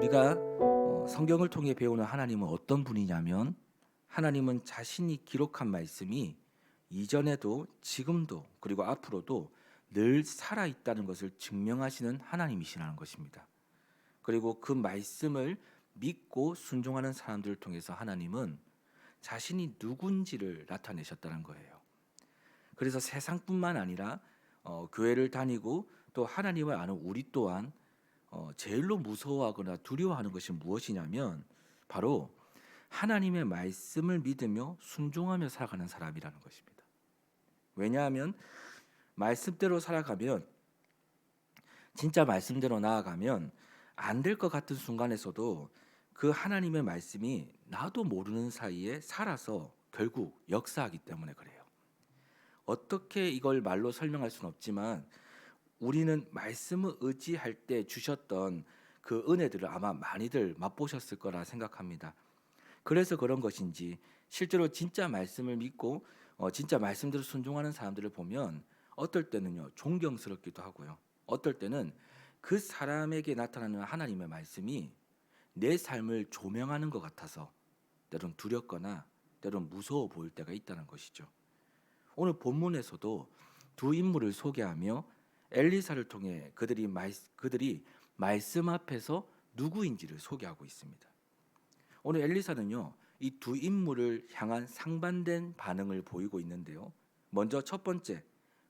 우리가 성경을 통해 배우는 하나님은 어떤 분이냐면 하나님은 자신이 기록한 말씀이 이전에도 지금도 그리고 앞으로도 늘 살아 있다는 것을 증명하시는 하나님이시라는 것입니다. 그리고 그 말씀을 믿고 순종하는 사람들을 통해서 하나님은 자신이 누군지를 나타내셨다는 거예요. 그래서 세상뿐만 아니라 교회를 다니고 또 하나님을 아는 우리 또한 제일로 무서워하거나 두려워하는 것이 무엇이냐면 바로 하나님의 말씀을 믿으며 순종하며 살아가는 사람이라는 것입니다. 왜냐하면 말씀대로 살아가면 진짜 말씀대로 나아가면 안 될 것 같은 순간에서도 그 하나님의 말씀이 나도 모르는 사이에 살아서 결국 역사하기 때문에 그래요. 어떻게 이걸 말로 설명할 수는 없지만 우리는 말씀을 의지할 때 주셨던 그 은혜들을 아마 많이들 맛보셨을 거라 생각합니다. 그래서 그런 것인지 실제로 진짜 말씀을 믿고 진짜 말씀대로 순종하는 사람들을 보면 어떨 때는요 존경스럽기도 하고요. 어떨 때는 그 사람에게 나타나는 하나님의 말씀이 내 삶을 조명하는 것 같아서 때론 두렵거나 때론 무서워 보일 때가 있다는 것이죠. 오늘 본문에서도 두 인물을 소개하며 엘리사를 통해 그들이 말씀 앞에서 누구인지를 소개하고 있습니다. 오늘 엘리사는요, 이 두 인물을 향한 상반된 반응을 보이고 있는데요. 먼저 첫 번째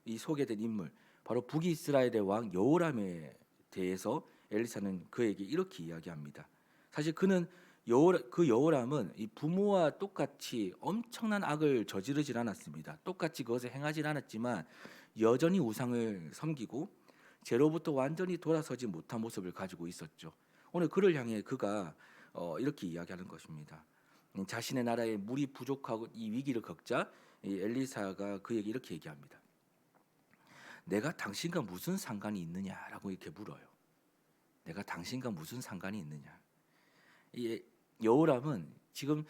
이 소개된 인물, 바로 북이스라엘의 왕 여호람에 대해서 엘리사는 그에게 이렇게 이야기합니다. 사실 그 여호람은 이 부모와 똑같이 엄청난 악을 저지르질 않았습니다. 똑같이 그것을 행하진 않았지만 여전히 우상을 섬기고 죄로부터 완전히 돌아서지 못한 모습을 가지고 있었죠. 오늘 그를 향해 그가 이렇게 이야기하는 것입니다. 자신의 나라에 물이 부족하고 이 위기를 겪자 이 엘리사가 그에게 이렇게 얘기합니다. 내가 당신과 무슨 상관이 있느냐라고 이렇게 물어요. 내가 당신과 무슨 상관이 있느냐. 이 여호람은 지금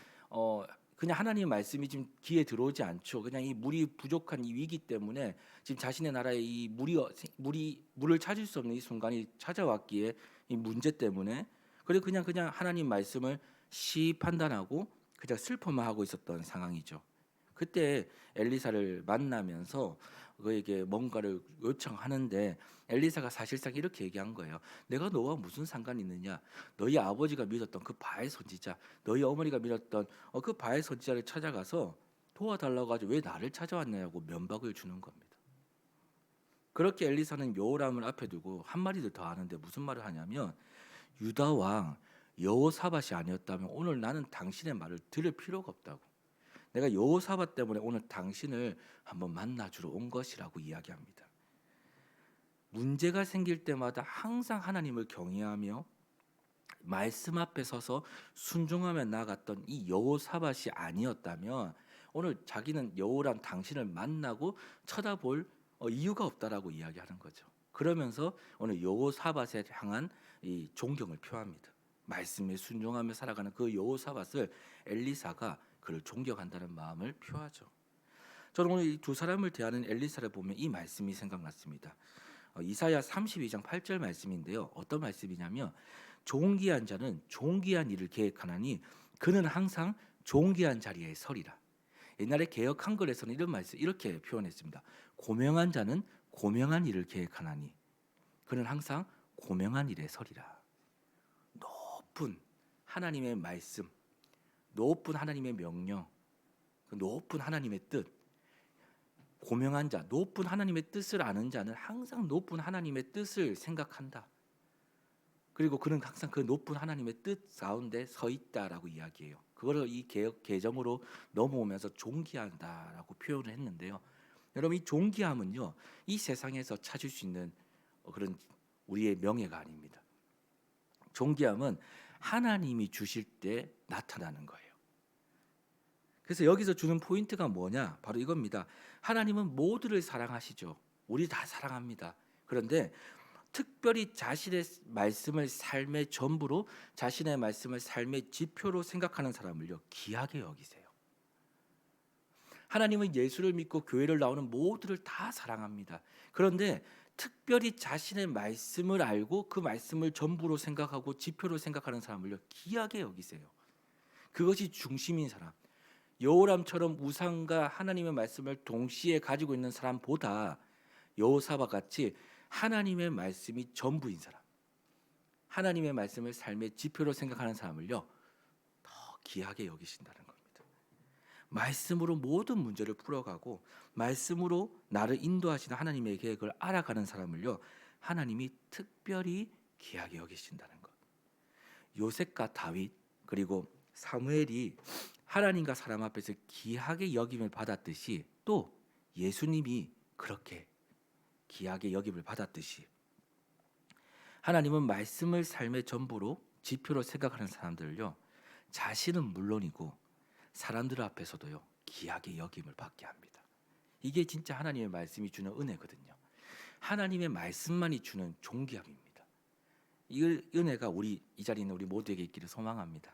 그냥 하나님의 말씀이 지금 귀에 들어오지 않죠. 그냥 이 물이 부족한 이 위기 때문에 지금 자신의 나라에 이 물을 찾을 수 없는 이 순간이 찾아왔기에 이 문제 때문에 그리고 그냥 하나님 말씀을 판단하고 그냥 슬퍼만 하고 있었던 상황이죠. 그때 엘리사를 만나면서 그에게 뭔가를 요청하는데 엘리사가 사실상 이렇게 얘기한 거예요. 내가 너와 무슨 상관이 있느냐? 너희 아버지가 믿었던 그 바알 선지자, 너희 어머니가 믿었던 그 바알 선지자를 찾아가서 도와달라고 하지 왜 나를 찾아왔냐고 면박을 주는 겁니다. 그렇게 엘리사는 여호람을 앞에 두고 한 마디를 더 하는데 무슨 말을 하냐면 유다 왕 여호사밧이 아니었다면 오늘 나는 당신의 말을 들을 필요가 없다고. 내가 여호사밧 때문에 오늘 당신을 한번 만나주러 온 것이라고 이야기합니다. 문제가 생길 때마다 항상 하나님을 경외하며 말씀 앞에 서서 순종하며 나아갔던 이 여호사밧이 아니었다면 오늘 자기는 여호람 당신을 만나고 쳐다볼 이유가 없다라고 이야기하는 거죠. 그러면서 오늘 여호사밧에 향한 이 존경을 표합니다. 말씀에 순종하며 살아가는 그 여호사밧을 엘리사가 그를 존경한다는 마음을 표하죠. 저는 오늘 이 두 사람을 대하는 엘리사를 보면 이 말씀이 생각났습니다. 이사야 32장 8절 말씀인데요. 어떤 말씀이냐면 존귀한 자는 존귀한 일을 계획하나니 그는 항상 존귀한 자리에 서리라. 옛날에 개역 한글에서는 이런 말씀 이렇게 표현했습니다. 고명한 자는 고명한 일을 계획하나니 그는 항상 고명한 일에 서리라. 높은 하나님의 말씀, 높은 하나님의 명령, 그 높은 하나님의 뜻, 고명한 자, 높은 하나님의 뜻을 아는 자는 항상 높은 하나님의 뜻을 생각한다. 그리고 그는 항상 그 높은 하나님의 뜻 가운데 서 있다라고 이야기해요. 그거를 이 계정으로 넘어오면서 존귀한다라고 표현을 했는데요. 여러분 이 존귀함은요 이 세상에서 찾을 수 있는 그런 우리의 명예가 아닙니다. 존귀함은 하나님이 주실 때 나타나는 거예요. 그래서 여기서 주는 포인트가 뭐냐? 바로 이겁니다. 하나님은 모두를 사랑하시죠. 우리 다 사랑합니다. 그런데 특별히 자신의 말씀을 삶의 전부로 자신의 말씀을 삶의 지표로 생각하는 사람을요 귀하게 여기세요. 하나님은 예수를 믿고 교회를 나오는 모두를 다 사랑합니다. 그런데 특별히 자신의 말씀을 알고 그 말씀을 전부로 생각하고 지표로 생각하는 사람을요 귀하게 여기세요. 그것이 중심인 사람. 여호람처럼 우상과 하나님의 말씀을 동시에 가지고 있는 사람보다 여호사밧 같이 하나님의 말씀이 전부인 사람, 하나님의 말씀을 삶의 지표로 생각하는 사람을요 더 귀하게 여기신다는 겁니다. 말씀으로 모든 문제를 풀어가고 말씀으로 나를 인도하시는 하나님의 계획을 알아가는 사람을요 하나님이 특별히 귀하게 여기신다는 것. 요셉과 다윗 그리고 사무엘이 하나님과 사람 앞에서 귀하게 여김을 받았듯이 또 예수님이 그렇게 귀하게 여김을 받았듯이 하나님은 말씀을 삶의 전부로 지표로 생각하는 사람들을요 자신은 물론이고 사람들 앞에서도요 귀하게 여김을 받게 합니다. 이게 진짜 하나님의 말씀이 주는 은혜거든요. 하나님의 말씀만이 주는 존귀함입니다. 이 은혜가 우리 이 자리에 있는 우리 모두에게 있기를 소망합니다.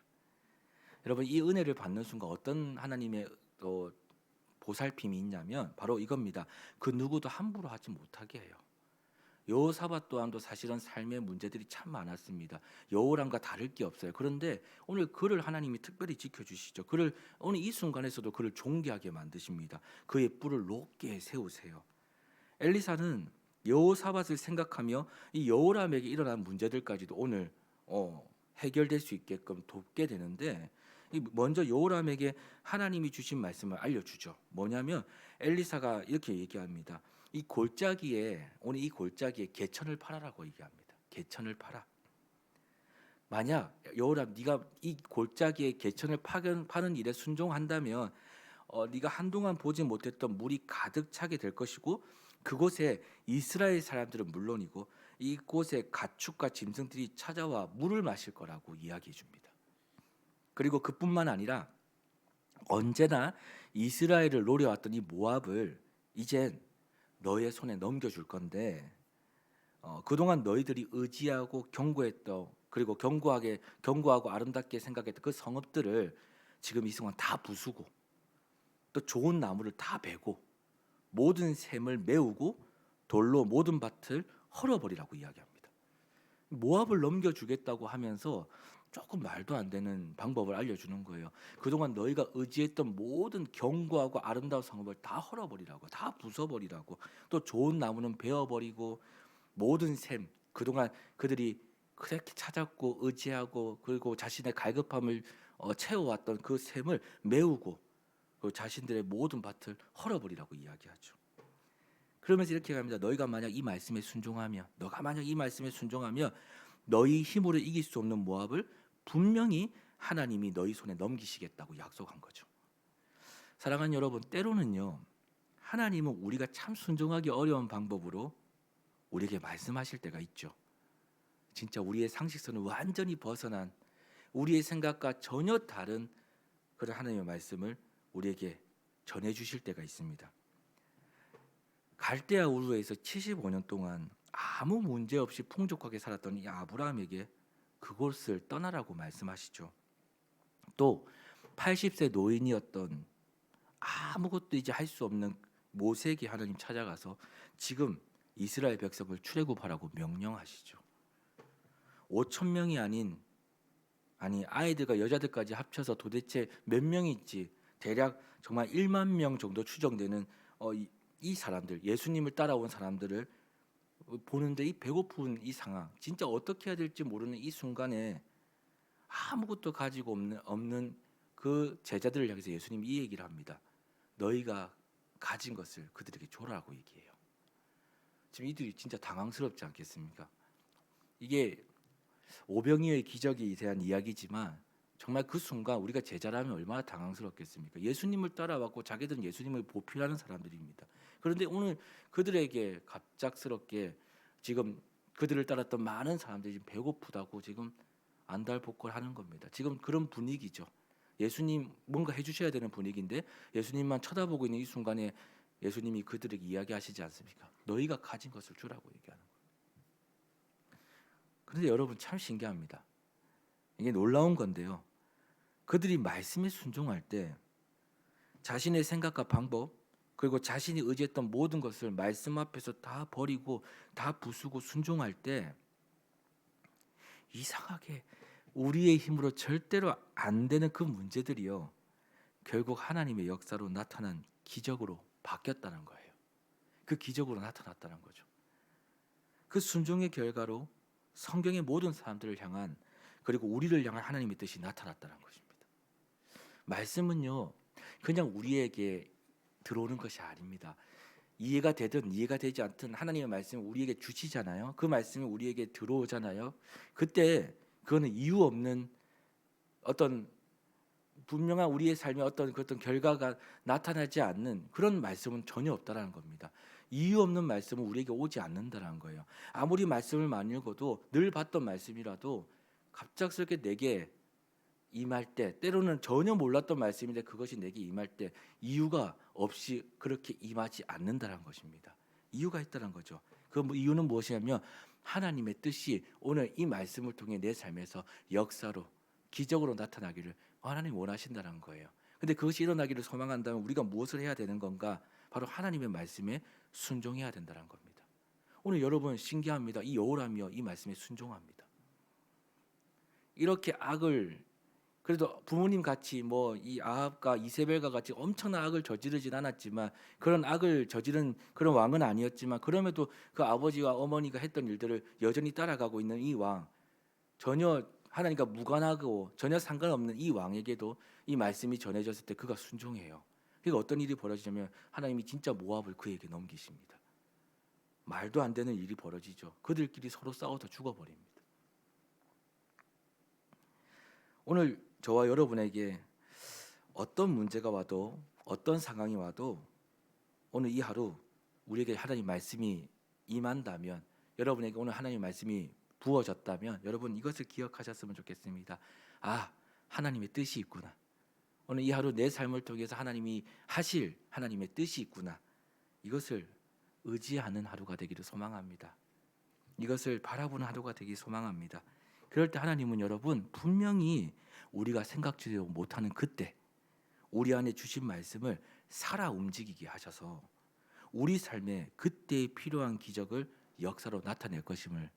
여러분 이 은혜를 받는 순간 어떤 하나님의 보살핌이 있냐면 바로 이겁니다. 그 누구도 함부로 하지 못하게 해요. 여호사밧 또한도 사실은 삶의 문제들이 참 많았습니다. 여호람과 다를 게 없어요. 그런데 오늘 그를 하나님이 특별히 지켜주시죠. 그를 오늘 이 순간에서도 그를 존귀하게 만드십니다. 그의 뿔을 높게 세우세요. 엘리사는 여호사밧을 생각하며 이 여호람에게 일어난 문제들까지도 오늘 해결될 수 있게끔 돕게 되는데 먼저 여호람에게 하나님이 주신 말씀을 알려주죠. 뭐냐면 엘리사가 이렇게 얘기합니다. 이 골짜기에 오늘 이 골짜기에 개천을 팔아라고 얘기합니다. 개천을 팔아. 만약 여호람 네가 이 골짜기에 개천을 파는 일에 순종한다면 네가 한동안 보지 못했던 물이 가득 차게 될 것이고 그곳에 이스라엘 사람들은 물론이고 이곳에 가축과 짐승들이 찾아와 물을 마실 거라고 이야기해 줍니다. 그리고 그뿐만 아니라 언제나 이스라엘을 노려왔던 이 모압을 이젠 너의 손에 넘겨줄 건데 그동안 너희들이 의지하고 경고했던 그리고 경고하고 아름답게 생각했던 그 성읍들을 지금 이 순간 다 부수고 또 좋은 나무를 다 베고 모든 샘을 메우고 돌로 모든 밭을 헐어버리라고 이야기합니다. 모압을 넘겨주겠다고 하면서 조금 말도 안 되는 방법을 알려주는 거예요. 그동안 너희가 의지했던 모든 견고하고 아름다운 성읍을 다 헐어버리라고, 다 부숴버리라고, 또 좋은 나무는 베어버리고 모든 샘, 그동안 그들이 그렇게 찾았고 의지하고 그리고 자신의 갈급함을 채워왔던 그 샘을 메우고 그 자신들의 모든 밭을 헐어버리라고 이야기하죠. 그러면서 이렇게 합니다. 너가 만약 이 말씀에 순종하면 너희 힘으로 이길 수 없는 모압을 분명히 하나님이 너희 손에 넘기시겠다고 약속한 거죠. 사랑하는 여러분, 때로는요 하나님은 우리가 참 순종하기 어려운 방법으로 우리에게 말씀하실 때가 있죠. 진짜 우리의 상식선을 완전히 벗어난 우리의 생각과 전혀 다른 그런 하나님의 말씀을 우리에게 전해주실 때가 있습니다. 갈대아 우르에서 75년 동안 아무 문제 없이 풍족하게 살았던 이 아브라함에게 그곳을 떠나라고 말씀하시죠. 또 80세 노인이었던 아무것도 이제 할 수 없는 모세에게 하나님 찾아가서 지금 이스라엘 백성을 출애굽하라고 명령하시죠. 5천 명이 아니 아이들과 여자들까지 합쳐서 도대체 몇 명일지 대략 정말 1만 명 정도 추정되는 이 사람들, 예수님을 따라온 사람들을 보는데 이 배고픈 이 상황, 진짜 어떻게 해야 될지 모르는 이 순간에 아무것도 가지고 없는 그 제자들을 향해서 예수님이 이 얘기를 합니다. 너희가 가진 것을 그들에게 줘라고 얘기해요. 지금 이들이 진짜 당황스럽지 않겠습니까? 이게 오병이어의 기적에 대한 이야기지만 정말 그 순간 우리가 제자라면 얼마나 당황스럽겠습니까? 예수님을 따라왔고 자기들은 예수님을 보필하는 사람들입니다. 그런데 오늘 그들에게 갑작스럽게 지금 그들을 따랐던 많은 사람들이 지금 배고프다고 지금 안달복걸하는 겁니다. 지금 그런 분위기죠. 예수님 뭔가 해주셔야 되는 분위기인데 예수님만 쳐다보고 있는 이 순간에 예수님이 그들에게 이야기하시지 않습니까? 너희가 가진 것을 주라고 얘기하는 거예요. 그런데 여러분 참 신기합니다. 이게 놀라운 건데요. 그들이 말씀에 순종할 때 자신의 생각과 방법 그리고 자신이 의지했던 모든 것을 말씀 앞에서 다 버리고 다 부수고 순종할 때 이상하게 우리의 힘으로 절대로 안 되는 그 문제들이요, 결국 하나님의 역사로 나타난 기적으로 바뀌었다는 거예요. 그 기적으로 나타났다는 거죠. 그 순종의 결과로 성경의 모든 사람들을 향한, 그리고 우리를 향한 하나님의 뜻이 나타났다는 것입니다. 말씀은요, 그냥 우리에게 들어오는 것이 아닙니다. 이해가 되든 이해가 되지 않든 하나님의 말씀을 우리에게 주시잖아요. 그 말씀이 우리에게 들어오잖아요. 그때 그거는 이유 없는 어떤 분명한 우리의 삶에 어떤 결과가 나타나지 않는 그런 말씀은 전혀 없다라는 겁니다. 이유 없는 말씀은 우리에게 오지 않는다라는 거예요. 아무리 말씀을 많이 읽어도 늘 봤던 말씀이라도 갑작스럽게 내게 임할 때, 때로는 전혀 몰랐던 말씀인데 그것이 내게 임할 때 이유가 없이 그렇게 임하지 않는다는 것입니다. 이유가 있다는 거죠. 그 이유는 무엇이냐면 하나님의 뜻이 오늘 이 말씀을 통해 내 삶에서 역사로 기적으로 나타나기를 하나님이 원하신다는 거예요. 근데 그것이 일어나기를 소망한다면 우리가 무엇을 해야 되는 건가? 바로 하나님의 말씀에 순종해야 된다는 겁니다. 오늘 여러분 신기합니다. 이 여호람이요, 이 말씀에 순종합니다. 이렇게 악을, 그래도 부모님 같이 뭐 이 아합과 이세벨과 같이 엄청난 악을 저지르진 않았지만, 그런 악을 저지른 그런 왕은 아니었지만, 그럼에도 그 아버지와 어머니가 했던 일들을 여전히 따라가고 있는 이 왕, 전혀 하나님과 무관하고 전혀 상관없는 이 왕에게도 이 말씀이 전해졌을 때 그가 순종해요. 그러니까 어떤 일이 벌어지냐면 하나님이 진짜 모압을 그에게 넘기십니다. 말도 안 되는 일이 벌어지죠. 그들끼리 서로 싸워서 죽어버립니다. 오늘 저와 여러분에게 어떤 문제가 와도, 어떤 상황이 와도 오늘 이 하루 우리에게 하나님 말씀이 임한다면, 여러분에게 오늘 하나님 말씀이 부어졌다면 여러분 이것을 기억하셨으면 좋겠습니다. 아, 하나님의 뜻이 있구나. 오늘 이 하루 내 삶을 통해서 하나님이 하실 하나님의 뜻이 있구나. 이것을 의지하는 하루가 되기를 소망합니다. 이것을 바라보는 하루가 되기 소망합니다. 그럴 때 하나님은 여러분 분명히 우리가 생각지도 못하는 그때 우리 안에 주신 말씀을 살아 움직이게 하셔서 우리 삶에 그때에 필요한 기적을 역사로 나타낼 것임을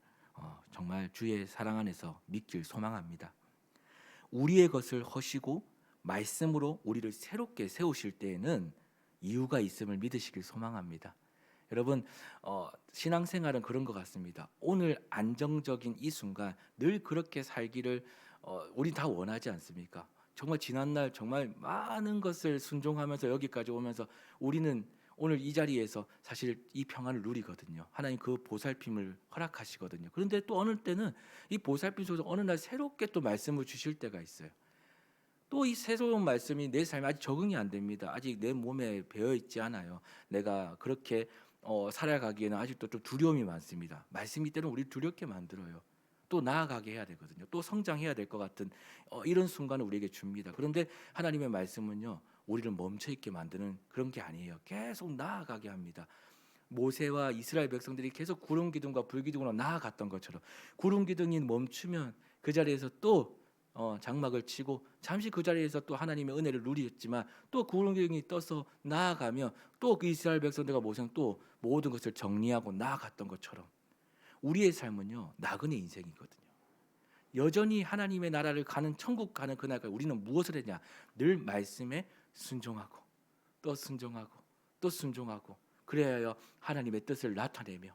정말 주의 사랑 안에서 믿길 소망합니다. 우리의 것을 허시고 말씀으로 우리를 새롭게 세우실 때에는 이유가 있음을 믿으시길 소망합니다. 여러분 신앙생활은 그런 것 같습니다. 오늘 안정적인 이 순간 늘 그렇게 살기를 우리 다 원하지 않습니까? 정말 지난날 정말 많은 것을 순종하면서 여기까지 오면서 우리는 오늘 이 자리에서 사실 이 평안을 누리거든요. 하나님 그 보살핌을 허락하시거든요. 그런데 또 어느 때는 이 보살핌 속에서 어느 날 새롭게 또 말씀을 주실 때가 있어요. 또 이 새로운 말씀이 내 삶에 아직 적응이 안 됩니다. 아직 내 몸에 배어 있지 않아요. 내가 그렇게 살아가기에는 아직도 좀 두려움이 많습니다. 말씀이 때로는 우리를 두렵게 만들어요. 또 나아가게 해야 되거든요. 또 성장해야 될 것 같은 이런 순간을 우리에게 줍니다. 그런데 하나님의 말씀은요, 우리를 멈춰 있게 만드는 그런 게 아니에요. 계속 나아가게 합니다. 모세와 이스라엘 백성들이 계속 구름 기둥과 불 기둥으로 나아갔던 것처럼 구름 기둥이 멈추면 그 자리에서 또 장막을 치고 잠시 그 자리에서 또 하나님의 은혜를 누리었지만 또 구름 기둥이 떠서 나아가며 또 그 이스라엘 백성들과 모세는 또 모든 것을 정리하고 나아갔던 것처럼 우리의 삶은요, 나그네 인생이거든요. 여전히 하나님의 나라를 가는, 천국 가는 그날까지 우리는 무엇을 했냐? 늘 말씀에 순종하고 또 순종하고 또 순종하고, 그래야 하나님의 뜻을 나타내며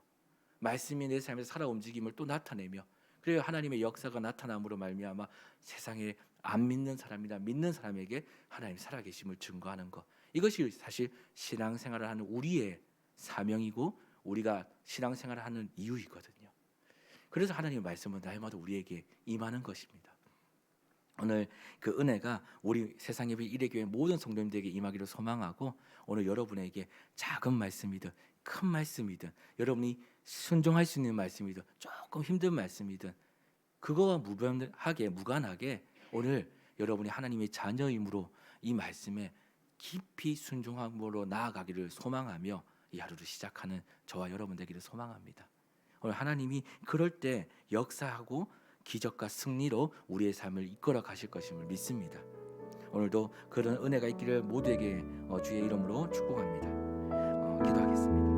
말씀이 내 삶에서 살아 움직임을 또 나타내며, 그래야 하나님의 역사가 나타남으로 말미암아 세상에 안 믿는 사람이나 믿는 사람에게 하나님 살아계심을 증거하는 것, 이것이 사실 신앙생활을 하는 우리의 사명이고 우리가 신앙생활을 하는 이유이거든요. 그래서 하나님의 말씀은 날마다 우리에게 임하는 것입니다. 오늘 그 은혜가 우리 세상예배 1회교회 모든 성도님들에게 임하기를 소망하고, 오늘 여러분에게 작은 말씀이든 큰 말씀이든 여러분이 순종할 수 있는 말씀이든 조금 힘든 말씀이든 그거와 무관하게 오늘 여러분이 하나님의 자녀임으로 이 말씀에 깊이 순종함으로 나아가기를 소망하며 이 하루를 시작하는 저와 여러분 되기를 소망합니다. 오늘 하나님이 그럴 때 역사하고 기적과 승리로 우리의 삶을 이끌어 가실 것임을 믿습니다. 오늘도 그런 은혜가 있기를 모두에게 주의 이름으로 축복합니다. 기도하겠습니다.